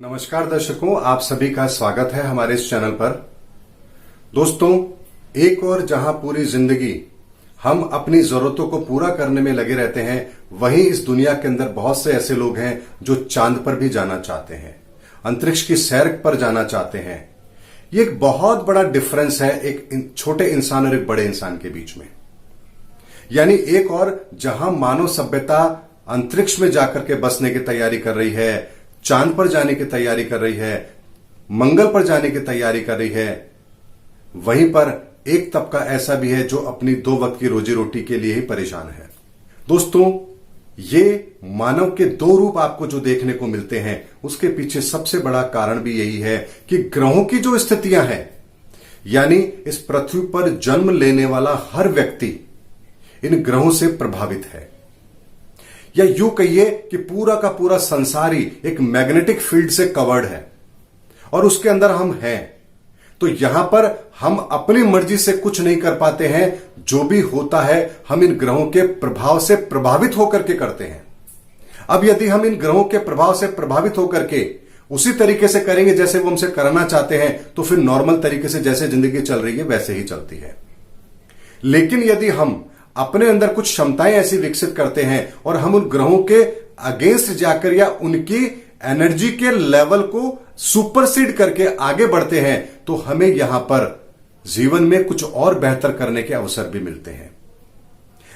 नमस्कार दर्शकों, आप सभी का स्वागत है हमारे इस चैनल पर। दोस्तों, एक और जहां पूरी जिंदगी हम अपनी जरूरतों को पूरा करने में लगे रहते हैं, वहीं इस दुनिया के अंदर बहुत से ऐसे लोग हैं जो चांद पर भी जाना चाहते हैं, अंतरिक्ष की सैर पर जाना चाहते हैं। ये एक बहुत बड़ा डिफरेंस है एक छोटे इंसान और एक बड़े इंसान के बीच में। यानी एक और जहां मानव सभ्यता अंतरिक्ष में जाकर के बसने की तैयारी कर रही है, चांद पर जाने की तैयारी कर रही है, मंगल पर जाने की तैयारी कर रही है, वहीं पर एक तबका ऐसा भी है जो अपनी 2 वक्त की रोजी रोटी के लिए ही परेशान है। दोस्तों, ये मानव के 2 रूप आपको जो देखने को मिलते हैं, उसके पीछे सबसे बड़ा कारण भी यही है कि ग्रहों की जो स्थितियां हैं, यानी इस पृथ्वी पर जन्म लेने वाला हर व्यक्ति इन ग्रहों से प्रभावित है। या यूं कहिए कि पूरा का पूरा संसार ही एक मैग्नेटिक फील्ड से कवर्ड है और उसके अंदर हम हैं। तो यहां पर हम अपनी मर्जी से कुछ नहीं कर पाते हैं। जो भी होता है हम इन ग्रहों के प्रभाव से प्रभावित होकर के करते हैं। अब यदि हम इन ग्रहों के प्रभाव से प्रभावित होकर के उसी तरीके से करेंगे जैसे वो हमसे करना चाहते हैं, तो फिर नॉर्मल तरीके से जैसे जिंदगी चल रही है वैसे ही चलती है। लेकिन यदि हम अपने अंदर कुछ क्षमताएं ऐसी विकसित करते हैं और हम उन ग्रहों के अगेंस्ट जाकर या उनकी एनर्जी के लेवल को सुपरसीड करके आगे बढ़ते हैं, तो हमें यहां पर जीवन में कुछ और बेहतर करने के अवसर भी मिलते हैं।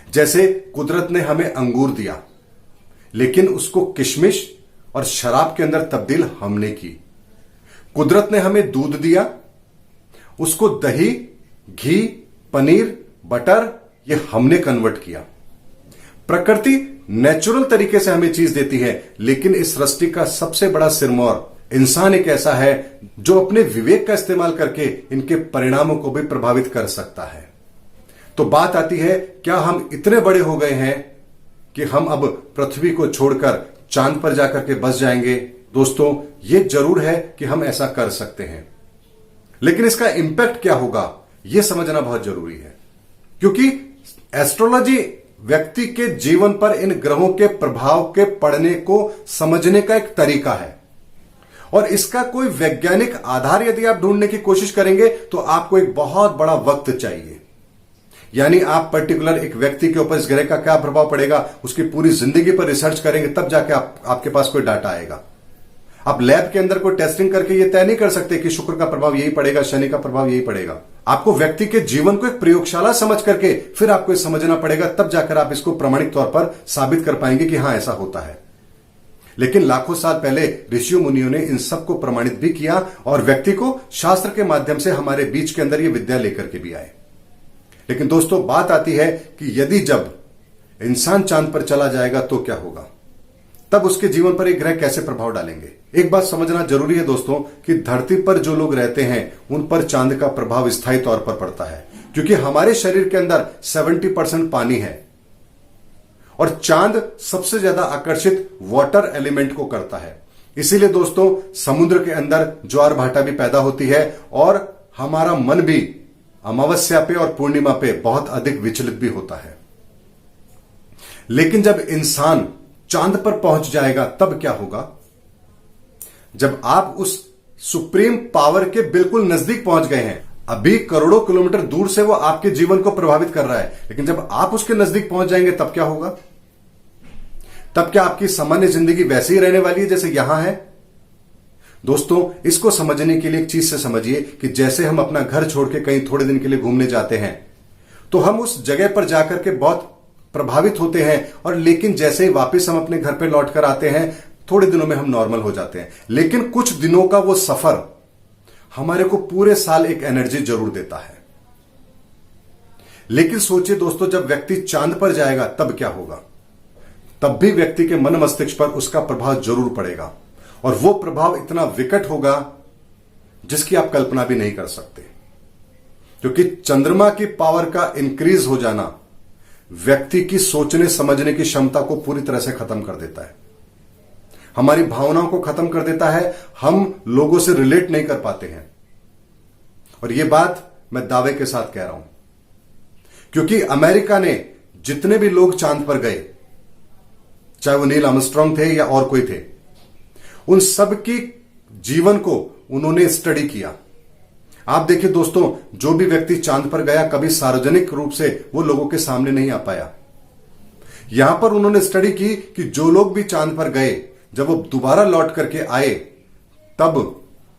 जैसे कुदरत ने हमें अंगूर दिया, लेकिन उसको किशमिश और शराब के अंदर तब्दील हमने की। कुदरत ने हमें दूध दिया, उसको दही, घी, पनीर, बटर ये हमने कन्वर्ट किया। प्रकृति नेचुरल तरीके से हमें चीज देती है, लेकिन इस सृष्टि का सबसे बड़ा सिरमौर इंसान एक ऐसा है जो अपने विवेक का इस्तेमाल करके इनके परिणामों को भी प्रभावित कर सकता है। तो बात आती है, क्या हम इतने बड़े हो गए हैं कि हम अब पृथ्वी को छोड़कर चांद पर जाकर के बस जाएंगे? दोस्तों, यह जरूर है कि हम ऐसा कर सकते हैं, लेकिन इसका इंपैक्ट क्या होगा यह समझना बहुत जरूरी है। क्योंकि एस्ट्रोलॉजी व्यक्ति के जीवन पर इन ग्रहों के प्रभाव के पड़ने को समझने का एक तरीका है, और इसका कोई वैज्ञानिक आधार यदि आप ढूंढने की कोशिश करेंगे तो आपको एक बहुत बड़ा वक्त चाहिए। यानी आप पर्टिकुलर एक व्यक्ति के ऊपर इस ग्रह का क्या प्रभाव पड़ेगा, उसकी पूरी जिंदगी पर रिसर्च करेंगे, तब जाके आपके पास कोई डाटा आएगा। आप लैब के अंदर कोई टेस्टिंग करके ये तय नहीं कर सकते कि शुक्र का प्रभाव यही पड़ेगा, शनि का प्रभाव यही पड़ेगा। आपको व्यक्ति के जीवन को एक प्रयोगशाला समझ करके फिर आपको समझना पड़ेगा, तब जाकर आप इसको प्रमाणिक तौर पर साबित कर पाएंगे कि हां ऐसा होता है। लेकिन लाखों साल पहले ऋषियों मुनियों ने इन सबको प्रमाणित भी किया और व्यक्ति को शास्त्र के माध्यम से हमारे बीच के अंदर ये विद्या लेकर के भी आए। लेकिन दोस्तों, बात आती है कि यदि जब इंसान चांद पर चला जाएगा तो क्या होगा, तब उसके जीवन पर एक ग्रह कैसे प्रभाव डालेंगे। एक बात समझना जरूरी है दोस्तों कि धरती पर जो लोग रहते हैं उन पर चांद का प्रभाव स्थायी तौर पर पड़ता है, क्योंकि हमारे शरीर के अंदर 70% पानी है और चांद सबसे ज्यादा आकर्षित वाटर एलिमेंट को करता है। इसीलिए दोस्तों, समुद्र के अंदर ज्वार भाटा भी पैदा होती है और हमारा मन भी अमावस्या पे और पूर्णिमा पे बहुत अधिक विचलित भी होता है। लेकिन जब इंसान चांद पर पहुंच जाएगा तब क्या होगा? जब आप उस सुप्रीम पावर के बिल्कुल नजदीक पहुंच गए हैं, अभी करोड़ों किलोमीटर दूर से वो आपके जीवन को प्रभावित कर रहा है, लेकिन जब आप उसके नजदीक पहुंच जाएंगे तब क्या होगा? तब क्या आपकी सामान्य जिंदगी वैसे ही रहने वाली है जैसे यहां है? दोस्तों, इसको समझने के लिए एक चीज से समझिए कि जैसे हम अपना घर छोड़ के कहीं थोड़े दिन के लिए घूमने जाते हैं, तो हम उस जगह पर जाकर के बहुत प्रभावित होते हैं, और लेकिन जैसे ही वापस हम अपने घर पे लौट कर आते हैं, थोड़े दिनों में हम नॉर्मल हो जाते हैं। लेकिन कुछ दिनों का वो सफर हमारे को पूरे साल एक एनर्जी जरूर देता है। लेकिन सोचिए दोस्तों, जब व्यक्ति चांद पर जाएगा तब क्या होगा? तब भी व्यक्ति के मन मस्तिष्क पर उसका प्रभाव जरूर पड़ेगा, और वो प्रभाव इतना विकट होगा जिसकी आप कल्पना भी नहीं कर सकते। क्योंकि चंद्रमा की पावर का इंक्रीज हो जाना व्यक्ति की सोचने समझने की क्षमता को पूरी तरह से खत्म कर देता है, हमारी भावनाओं को खत्म कर देता है, हम लोगों से रिलेट नहीं कर पाते हैं। और यह बात मैं दावे के साथ कह रहा हूं, क्योंकि अमेरिका ने जितने भी लोग चांद पर गए, चाहे वो नील आर्मस्ट्रांग थे या और कोई थे, उन सब की जीवन को उन्होंने स्टडी किया। आप देखिए दोस्तों, जो भी व्यक्ति चांद पर गया कभी सार्वजनिक रूप से वो लोगों के सामने नहीं आ पाया। यहां पर उन्होंने स्टडी की कि जो लोग भी चांद पर गए, जब वो दोबारा लौट करके आए तब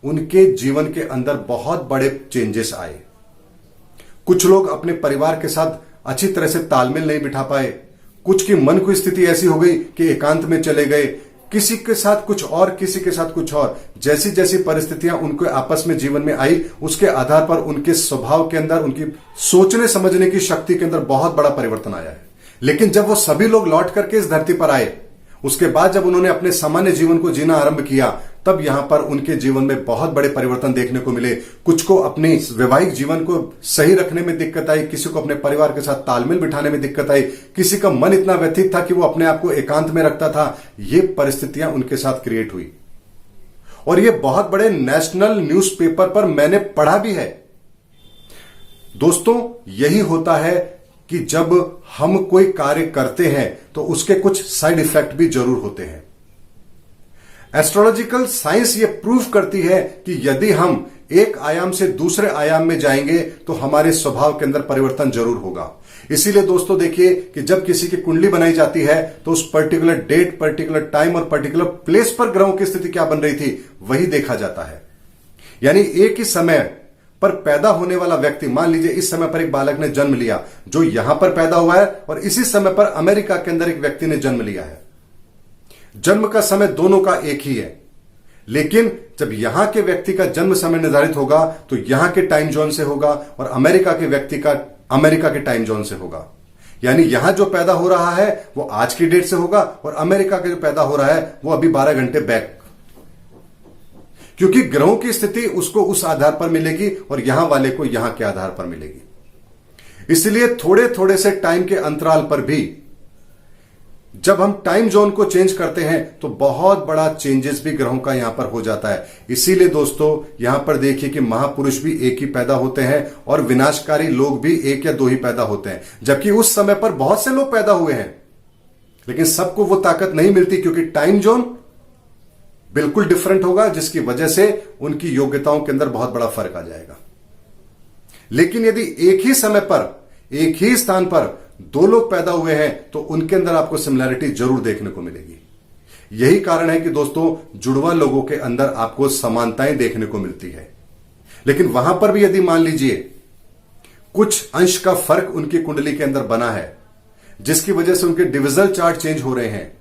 उनके जीवन के अंदर बहुत बड़े चेंजेस आए। कुछ लोग अपने परिवार के साथ अच्छी तरह से तालमेल नहीं बिठा पाए, कुछ की मन की स्थिति ऐसी हो गई कि एकांत में चले गए, किसी के साथ कुछ और, किसी के साथ कुछ और। जैसी जैसी परिस्थितियां उनके आपस में जीवन में आई, उसके आधार पर उनके स्वभाव के अंदर, उनकी सोचने समझने की शक्ति के अंदर बहुत बड़ा परिवर्तन आया है। लेकिन जब वो सभी लोग लौट करके इस धरती पर आए, उसके बाद जब उन्होंने अपने सामान्य जीवन को जीना आरंभ किया, तब यहां पर उनके जीवन में बहुत बड़े परिवर्तन देखने को मिले। कुछ को अपनी वैवाहिक जीवन को सही रखने में दिक्कत आई, किसी को अपने परिवार के साथ तालमेल बिठाने में दिक्कत आई, किसी का मन इतना व्यथित था कि वो अपने आप को एकांत में रखता था। ये परिस्थितियां उनके साथ क्रिएट हुई और ये बहुत बड़े नेशनल न्यूज़पेपर पर मैंने पढ़ा भी है। दोस्तों, यही होता है कि जब हम कोई कार्य करते हैं तो उसके कुछ साइड इफेक्ट भी जरूर होते हैं। एस्ट्रोलॉजिकल साइंस ये प्रूव करती है कि यदि हम एक आयाम से दूसरे आयाम में जाएंगे तो हमारे स्वभाव के अंदर परिवर्तन जरूर होगा। इसीलिए दोस्तों देखिए कि जब किसी की कुंडली बनाई जाती है तो उस पर्टिकुलर डेट, पर्टिकुलर टाइम और पर्टिकुलर प्लेस पर ग्रहों की स्थिति क्या बन रही थी वही देखा जाता है। यानी एक ही समय पर पैदा होने वाला व्यक्ति, मान लीजिए इस समय पर एक बालक ने जन्म लिया जो यहां पर पैदा हुआ है और इसी समय पर अमेरिका के अंदर एक व्यक्ति ने जन्म लिया है। जन्म का समय दोनों का एक ही है, लेकिन जब यहां के व्यक्ति का जन्म समय निर्धारित होगा तो यहां के टाइम जोन से होगा और अमेरिका के व्यक्ति का अमेरिका के टाइम जोन से होगा। यानी यहां जो पैदा हो रहा है वो आज की डेट से होगा और अमेरिका का जो पैदा हो रहा है वो अभी 12 घंटे बैक, क्योंकि ग्रहों की स्थिति उसको उस आधार पर मिलेगी और यहां वाले को यहां के आधार पर मिलेगी। इसलिए थोड़े थोड़े से टाइम के अंतराल पर भी जब हम टाइम जोन को चेंज करते हैं तो बहुत बड़ा चेंजेस भी ग्रहों का यहां पर हो जाता है। इसीलिए दोस्तों यहां पर देखिए कि महापुरुष भी एक ही पैदा होते हैं और विनाशकारी लोग भी एक या दो ही पैदा होते हैं, जबकि उस समय पर बहुत से लोग पैदा हुए हैं, लेकिन सबको वो ताकत नहीं मिलती क्योंकि टाइम जोन बिल्कुल डिफरेंट होगा, जिसकी वजह से उनकी योग्यताओं के अंदर बहुत बड़ा फर्क आ जाएगा। लेकिन यदि एक ही समय पर, एक ही स्थान पर दो लोग पैदा हुए हैं तो उनके अंदर आपको सिमिलैरिटी जरूर देखने को मिलेगी। यही कारण है कि दोस्तों जुड़वा लोगों के अंदर आपको समानताएं देखने को मिलती है। लेकिन वहां पर भी यदि मान लीजिए कुछ अंश का फर्क उनकी कुंडली के अंदर बना है, जिसकी वजह से उनके डिविजनल चार्ट चेंज हो रहे हैं,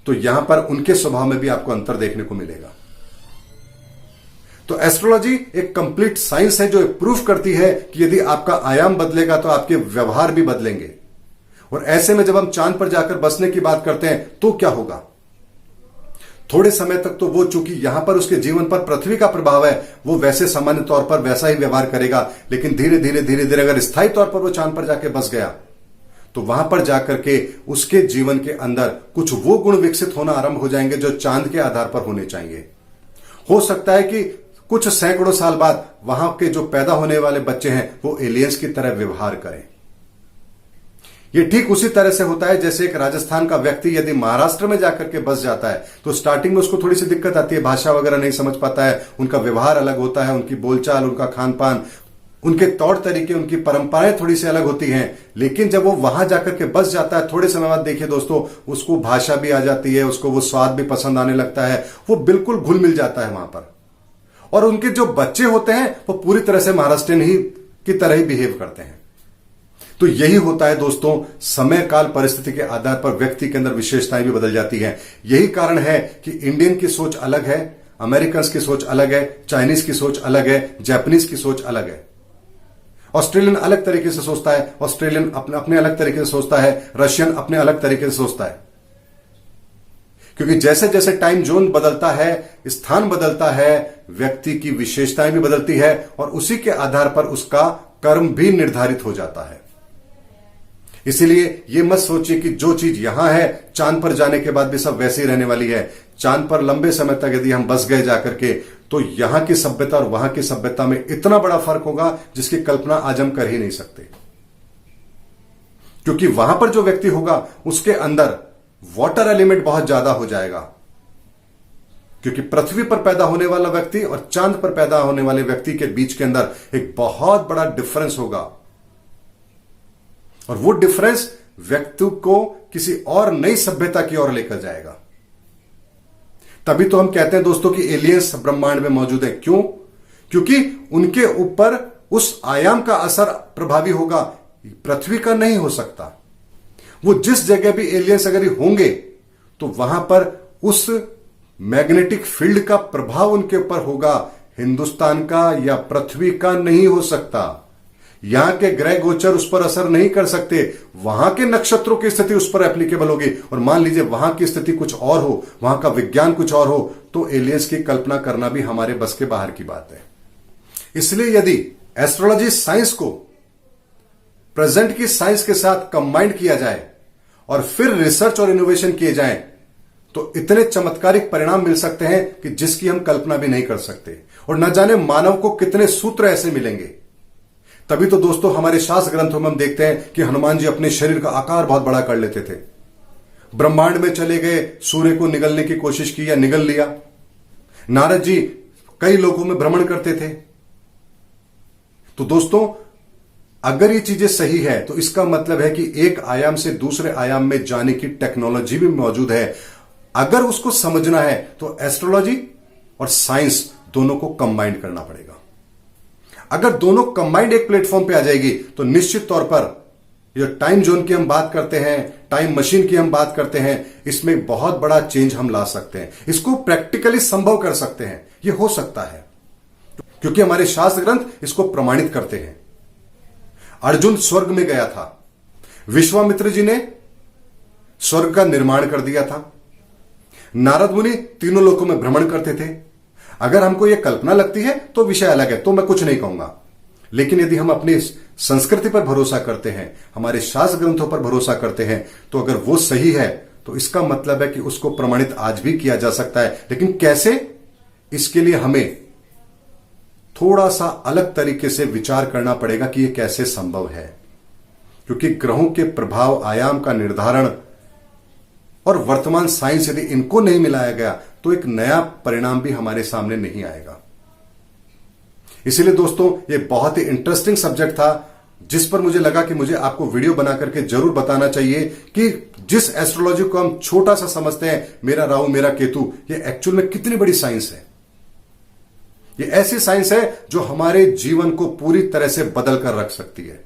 तो यहां पर उनके स्वभाव में भी आपको अंतर देखने को मिलेगा। तो एस्ट्रोलॉजी एक कंप्लीट साइंस है जो प्रूफ करती है कि यदि आपका आयाम बदलेगा तो आपके व्यवहार भी बदलेंगे। और ऐसे में जब हम चांद पर जाकर बसने की बात करते हैं तो क्या होगा? थोड़े समय तक तो वो, चूंकि यहां पर उसके जीवन पर पृथ्वी का प्रभाव है, वो वैसे सामान्य तौर पर वैसा ही व्यवहार करेगा। लेकिन धीरे धीरे धीरे धीरे अगर स्थायी तौर पर वो चांद पर जाके बस गया तो वहां पर जाकर के उसके जीवन के अंदर कुछ वो गुण विकसित होना आरंभ हो जाएंगे जो चांद के आधार पर होने चाहिए। हो सकता है कि कुछ सैकड़ों साल बाद वहां के जो पैदा होने वाले बच्चे हैं वो एलियंस की तरह व्यवहार करें। ये ठीक उसी तरह से होता है जैसे एक राजस्थान का व्यक्ति यदि महाराष्ट्र में जाकर के बस जाता है तो स्टार्टिंग में उसको थोड़ी सी दिक्कत आती है, भाषा वगैरह नहीं समझ पाता है, उनका व्यवहार अलग होता है, उनकी बोलचाल, उनका खान पान, उनके तौर तरीके, उनकी परंपराएं थोड़ी सी अलग होती हैं। लेकिन जब वो वहां जाकर के बस जाता है, थोड़े समय बाद देखिए दोस्तों उसको भाषा भी आ जाती है, उसको वो स्वाद भी पसंद आने लगता है, वो बिल्कुल घुल मिल जाता है वहां पर। और उनके जो बच्चे होते हैं वो पूरी तरह से महाराष्ट्रियन ही की तरह ही बिहेव करते हैं। तो यही होता है दोस्तों, समय काल परिस्थिति के आधार पर व्यक्ति के अंदर विशेषताएं भी बदल जाती हैं। यही कारण है कि इंडियन की सोच अलग है, अमेरिकन की सोच अलग है, चाइनीज की सोच अलग है, जापानीज की सोच अलग है, ऑस्ट्रेलियन अलग तरीके से सोचता है, ऑस्ट्रेलियन अपने अलग तरीके से सोचता है, रशियन अपने अलग तरीके से सोचता है। क्योंकि जैसे जैसे टाइम जोन बदलता है, स्थान बदलता है, व्यक्ति की विशेषताएं भी बदलती है और उसी के आधार पर उसका कर्म भी निर्धारित हो जाता है। इसीलिए यह मत सोचिए कि जो चीज यहां है चांद पर जाने के बाद भी सब वैसे ही रहने वाली है। चांद पर लंबे समय तक यदि हम बस गए जाकर के तो यहां की सभ्यता और वहां की सभ्यता में इतना बड़ा फर्क होगा जिसकी कल्पना आज हम कर ही नहीं सकते। क्योंकि वहां पर जो व्यक्ति होगा उसके अंदर वाटर एलिमेंट बहुत ज्यादा हो जाएगा। क्योंकि पृथ्वी पर पैदा होने वाला व्यक्ति और चांद पर पैदा होने वाले व्यक्ति के बीच के अंदर एक बहुत बड़ा डिफरेंस होगा, और वो डिफरेंस व्यक्ति को किसी और नई सभ्यता की ओर लेकर जाएगा। तभी तो हम कहते हैं दोस्तों कि एलियंस ब्रह्मांड में मौजूद है। क्यों? क्योंकि उनके ऊपर उस आयाम का असर प्रभावी होगा, पृथ्वी का नहीं हो सकता। वो जिस जगह भी एलियंस अगर होंगे तो वहां पर उस मैग्नेटिक फील्ड का प्रभाव उनके ऊपर होगा, हिंदुस्तान का या पृथ्वी का नहीं हो सकता। यहां के ग्रह गोचर उस पर असर नहीं कर सकते, वहां के नक्षत्रों की स्थिति उस पर एप्लीकेबल होगी। और मान लीजिए वहां की स्थिति कुछ और हो, वहां का विज्ञान कुछ और हो, तो एलियंस की कल्पना करना भी हमारे बस के बाहर की बात है। इसलिए यदि एस्ट्रोलॉजी साइंस को प्रेजेंट की साइंस के साथ कंबाइंड किया जाए और फिर रिसर्च और इनोवेशन किए जाएं, तो इतने चमत्कारिक परिणाम मिल सकते हैं कि जिसकी हम कल्पना भी नहीं कर सकते। और न जाने मानव को कितने सूत्र ऐसे मिलेंगे। तभी तो दोस्तों हमारे शास्त्र ग्रंथों में हम देखते हैं कि हनुमान जी अपने शरीर का आकार बहुत बड़ा कर लेते थे, ब्रह्मांड में चले गए, सूर्य को निगलने की कोशिश की या निगल लिया। नारद जी कई लोगों में भ्रमण करते थे। तो दोस्तों अगर ये चीजें सही है तो इसका मतलब है कि एक आयाम से दूसरे आयाम में जाने की टेक्नोलॉजी भी मौजूद है। अगर उसको समझना है तो एस्ट्रोलॉजी और साइंस दोनों को कंबाइंड करना पड़ेगा। अगर दोनों कंबाइंड एक प्लेटफॉर्म पे आ जाएगी तो निश्चित तौर पर ये टाइम जोन की हम बात करते हैं, टाइम मशीन की हम बात करते हैं, इसमें बहुत बड़ा चेंज हम ला सकते हैं। इसको प्रैक्टिकली संभव कर सकते हैं, यह हो सकता है क्योंकि हमारे शास्त्र ग्रंथ इसको प्रमाणित करते हैं। अर्जुन स्वर्ग में गया था, विश्वामित्र जी ने स्वर्ग का निर्माण कर दिया था, नारद मुनि तीनों लोकों में भ्रमण करते थे। अगर हमको यह कल्पना लगती है तो विषय अलग है, तो मैं कुछ नहीं कहूंगा। लेकिन यदि हम अपनी संस्कृति पर भरोसा करते हैं, हमारे शास्त्र ग्रंथों पर भरोसा करते हैं, तो अगर वो सही है तो इसका मतलब है कि उसको प्रमाणित आज भी किया जा सकता है। लेकिन कैसे? इसके लिए हमें थोड़ा सा अलग तरीके से विचार करना पड़ेगा कि यह कैसे संभव है। क्योंकि ग्रहों के प्रभाव, आयाम का निर्धारण और वर्तमान साइंस यदि इनको नहीं मिलाया गया तो एक नया परिणाम भी हमारे सामने नहीं आएगा। इसलिए दोस्तों ये बहुत ही इंटरेस्टिंग सब्जेक्ट था, जिस पर मुझे लगा कि मुझे आपको वीडियो बना करके जरूर बताना चाहिए कि जिस एस्ट्रोलॉजी को हम छोटा सा समझते हैं, मेरा राहु मेरा केतु, ये एक्चुअल में कितनी बड़ी साइंस है। ये ऐसी साइंस है जो हमारे जीवन को पूरी तरह से बदल कर रख सकती है।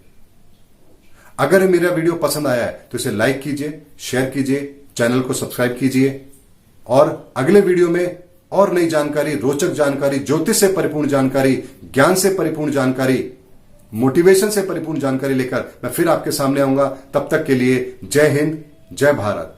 अगर मेरा वीडियो पसंद आया है तो इसे लाइक कीजिए, शेयर कीजिए, चैनल को सब्सक्राइब कीजिए और अगले वीडियो में और नई जानकारी, रोचक जानकारी, ज्योतिष से परिपूर्ण जानकारी, ज्ञान से परिपूर्ण जानकारी, मोटिवेशन से परिपूर्ण जानकारी लेकर मैं फिर आपके सामने आऊंगा। तब तक के लिए जय हिंद, जय भारत।